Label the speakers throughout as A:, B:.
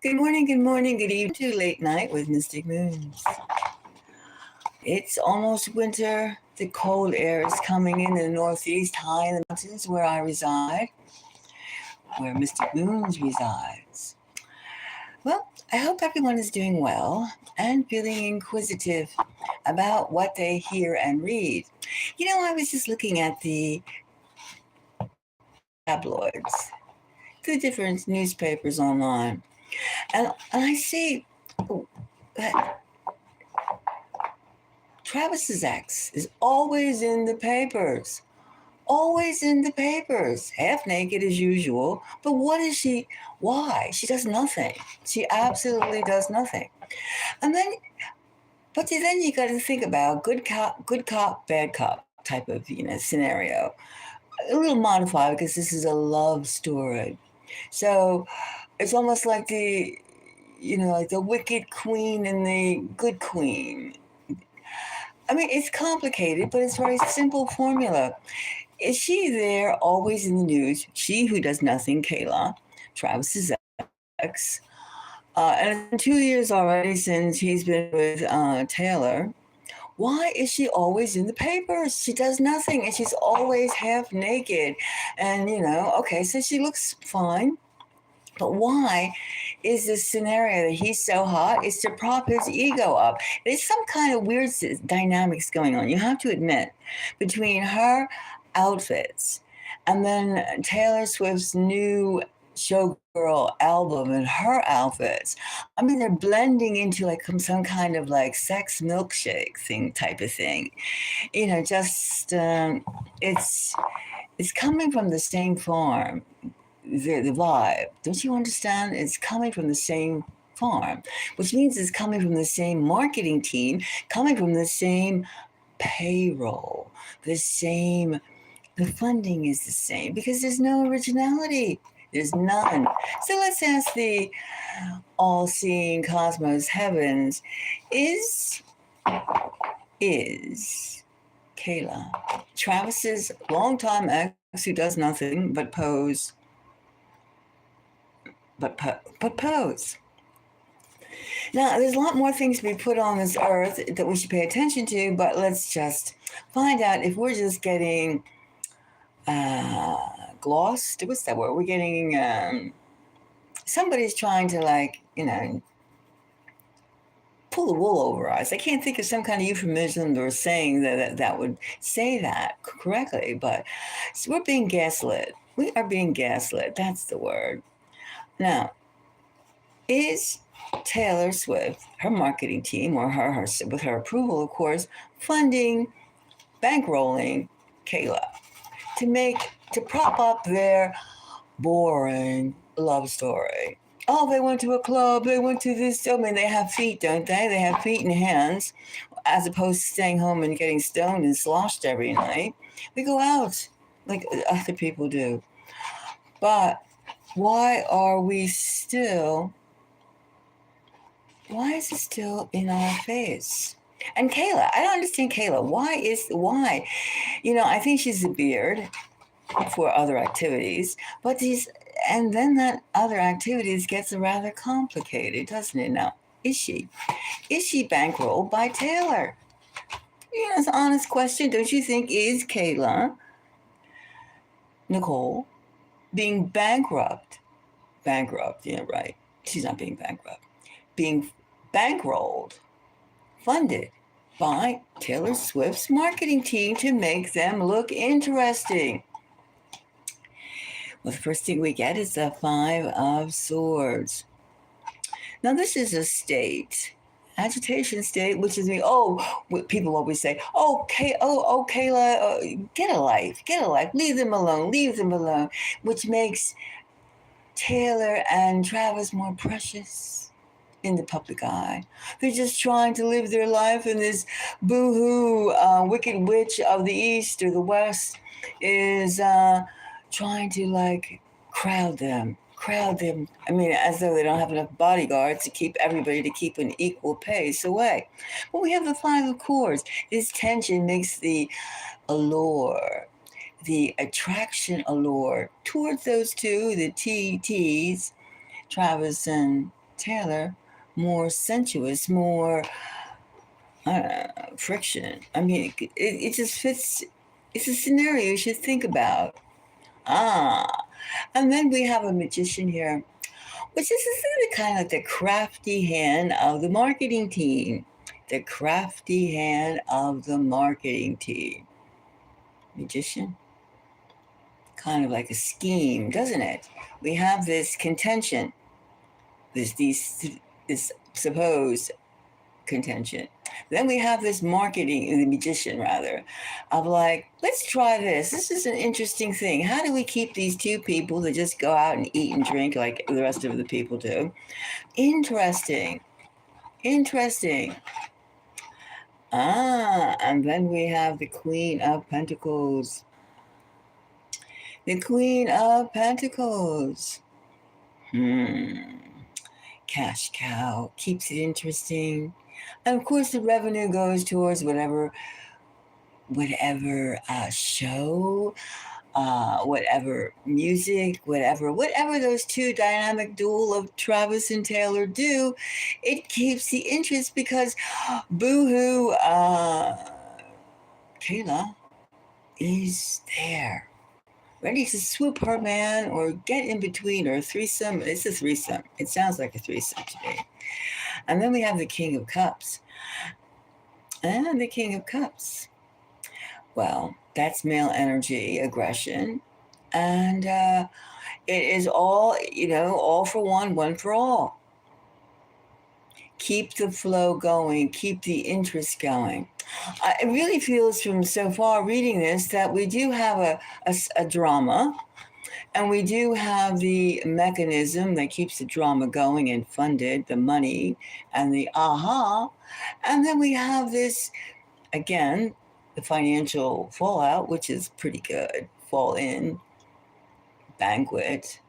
A: good evening to Late Night with Mystic Moons. It's almost winter. The cold air is coming in the northeast, high in the mountains where I reside, where Mystic Moons resides. Well, I hope everyone is doing well and feeling inquisitive about what they hear and read. I was just looking at the tabloids, the different newspapers online, and I see that Travis's ex is always in the papers. Always in the papers, half naked as usual. But what is she? Why? She does nothing. She absolutely does nothing. And then, but then you got to think about good cop, bad cop type of scenario. A little modified because this is a love story. So it's almost like like the wicked queen and the good queen. I mean, it's complicated, but it's a very simple formula. Is she there always in the news? She who does nothing, Kayla, Travis's ex. And it's been 2 years already since he's been with Taylor. Why is she always in the papers? She does nothing and she's always half naked. And, okay, so she looks fine. But why is this scenario that he's so hot? Is to prop his ego up. There's some kind of weird dynamics going on. You have to admit, between her outfits and then Taylor Swift's new showgirl album and her outfits. I mean, they're blending into like some kind of like sex milkshake thing type of thing. Just it's coming from the same farm. The vibe, don't you understand? It's coming from the same farm, which means it's coming from the same marketing team, coming from the same payroll, the funding is the same because there's no originality. There's none. So let's ask the all-seeing cosmos heavens, is Kayla Travis's longtime ex who does nothing but pose but pose. Now, there's a lot more things to be put on this earth that we should pay attention to, but let's just find out if we're just getting glossed. What's that word? We're getting, somebody's trying to pull the wool over our eyes. I can't think of some kind of euphemism or saying that would say that correctly, but so we're being gaslit. We are being gaslit. That's the word. Now, is Taylor Swift, her marketing team, or her with her approval, of course, bankrolling Kayla to prop up their boring love story? Oh, they went to a club. They went to this. I mean, they have feet, don't they? They have feet and hands, as opposed to staying home and getting stoned and sloshed every night. We go out like other people do, but why is it still in our face? And Kayla, I don't understand Kayla. Why? I think she's a beard for other activities, and then that other activities gets rather complicated, doesn't it? Now, is she bankrolled by Taylor? It's an honest question. Don't you think? Is Kayla, Nicole, being bankrupt, yeah, right. She's not being bankrupt. Being bankrolled, funded by Taylor Swift's marketing team to make them look interesting. Well, the first thing we get is the Five of Swords. Now, this is a state, agitation state, which is people always say, Kayla, get a life, leave them alone, which makes Taylor and Travis more precious in the public eye. They're just trying to live their life, and this boo-hoo wicked witch of the East or the West is trying to crowd them. I mean, as though they don't have enough bodyguards to keep everybody to keep an equal pace away. But we have the Five of Swords. This tension makes the allure, the attraction allure towards those two, the TTs, Travis and Taylor more sensuous, more friction. I mean, it just fits. It's a scenario you should think about. Ah, and then we have a magician here, which is kind of the crafty hand of the marketing team. The crafty hand of the marketing team. Magician, kind of like a scheme, doesn't it? We have this contention, this supposed contention. Then we have this marketing, the magician rather, of like, let's try this. This is an interesting thing. How do we keep these two people that just go out and eat and drink like the rest of the people do? Interesting. Interesting. And then we have the Queen of Pentacles. The Queen of Pentacles. Cash cow keeps it interesting. And of course, the revenue goes towards whatever show, whatever music, whatever those two dynamic duel of Travis and Taylor do, it keeps the interest because boohoo, Kayla is there, ready to swoop her man or get in between or a threesome. It's a threesome. It sounds like a threesome to me. And then we have the King of Cups. And the King of Cups. Well, that's male energy, aggression. And it is all, all for one for all. Keep the flow going, keep the interest going. It really feels from so far reading this that we do have a drama, and we do have the mechanism that keeps the drama going and funded, the money and the aha. And then we have this, again, the financial fallout, which is pretty good, fall in, banquet.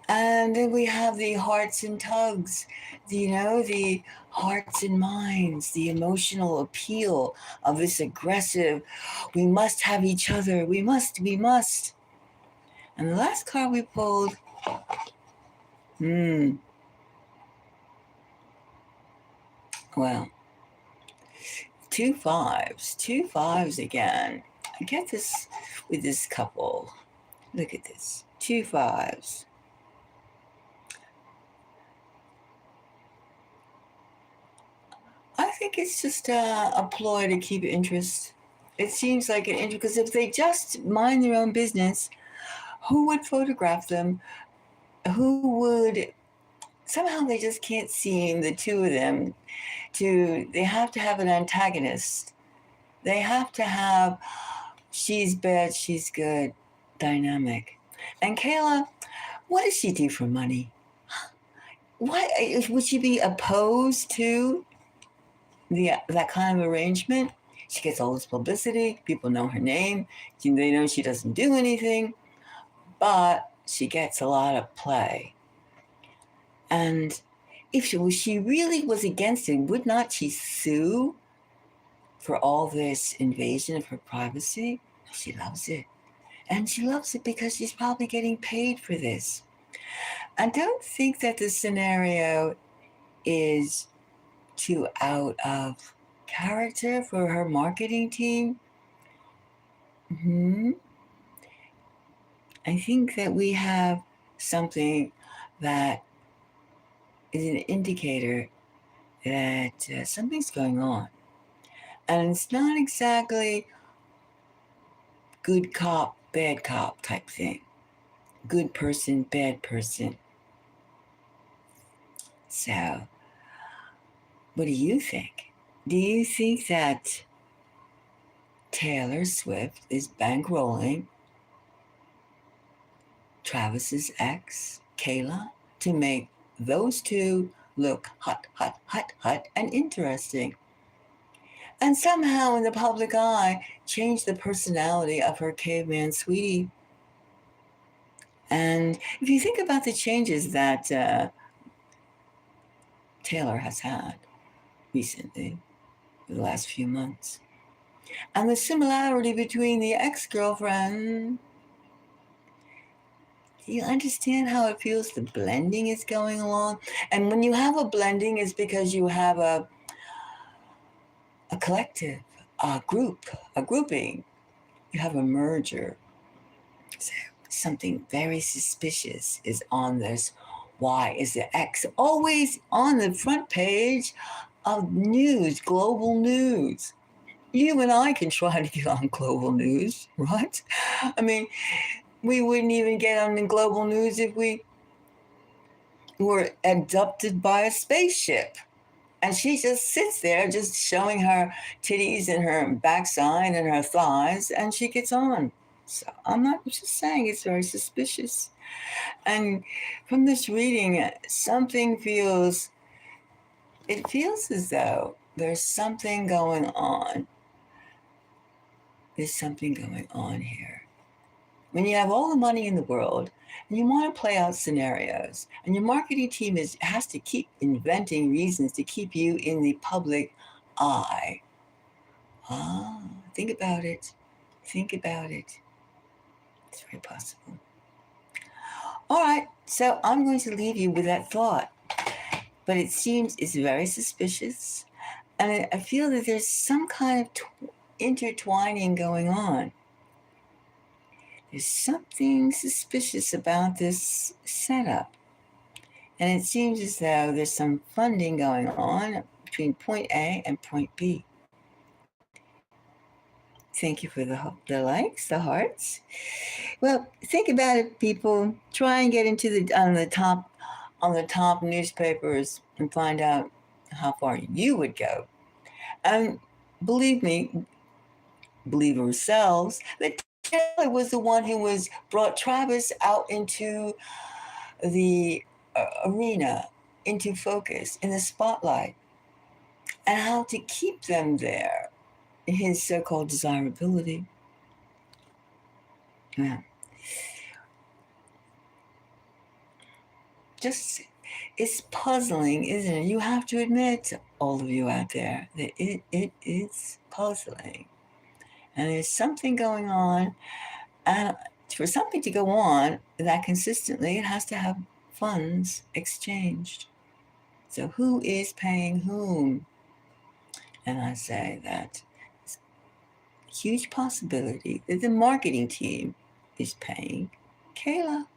A: And then we have the hearts and tugs, the hearts and minds, the emotional appeal of this aggressive, we must have each other, we must. And the last card we pulled, well, two fives again. I get this with this couple. Look at this, 2 5s. I think it's just a ploy to keep interest. It seems like an interest, because if they just mind their own business, who would photograph them? Who would? Somehow they just can't seem, the two of them, they have to have an antagonist. They have to have, she's bad, she's good, dynamic. And Kayla, what does she do for money? What would she be opposed to that kind of arrangement? She gets all this publicity. People know her name. They know she doesn't do anything, but she gets a lot of play. And if she really was against it, would not she sue for all this invasion of her privacy? She loves it. And she loves it because she's probably getting paid for this. I don't think that the scenario is too out of character for her marketing team. I think that we have something that is an indicator that something's going on. And it's not exactly good cop, bad cop type thing. Good person, bad person. So, what do you think? Do you think that Taylor Swift is bankrolling Travis's ex, Kayla, to make those two look hot, and interesting? And somehow in the public eye, change the personality of her caveman sweetie. And if you think about the changes that Taylor has had recently, the last few months, and the similarity between the ex-girlfriend, You understand how it feels? The blending is going along. And when you have a blending, it's because you have a collective, a group, a grouping. You have a merger. So something very suspicious is on this. Why is the X always on the front page of news, global news? You and I can try to get on global news, right? I mean, we wouldn't even get on the global news if we were abducted by a spaceship. And she just sits there, just showing her titties and her backside and her thighs, and she gets on. So I'm not just saying it's very suspicious. And from this reading, it feels as though there's something going on. There's something going on here. When you have all the money in the world and you want to play out scenarios, and your marketing team has to keep inventing reasons to keep you in the public eye. Think about it. Think about it. It's very possible. All right, so I'm going to leave you with that thought. But it seems it's very suspicious. And I feel that there's some kind of intertwining going on. There's something suspicious about this setup. And it seems as though there's some funding going on between point A and point B. Thank you for the likes, the hearts. Well, think about it, people. Try and get into on the top newspapers and find out how far you would go. And believe ourselves, that Taylor was the one who brought Travis out into the arena, into focus, in the spotlight, and how to keep them there, his so-called desirability. Yeah. Just, it's puzzling, isn't it? You have to admit, all of you out there, that it is puzzling. And there's something going on. And for something to go on that consistently, it has to have funds exchanged. So who is paying whom? And I say that it's a huge possibility that the marketing team is paying Kayla.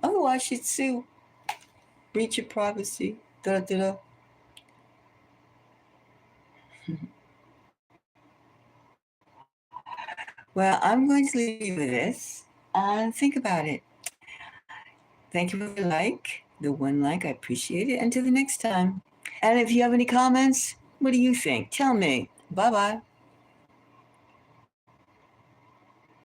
A: Otherwise, she'd sue. Breach of privacy. Da-da-da. Well, I'm going to leave you with this and think about it. Thank you for the one like, I appreciate it. Until the next time. And if you have any comments, what do you think? Tell me. Bye bye.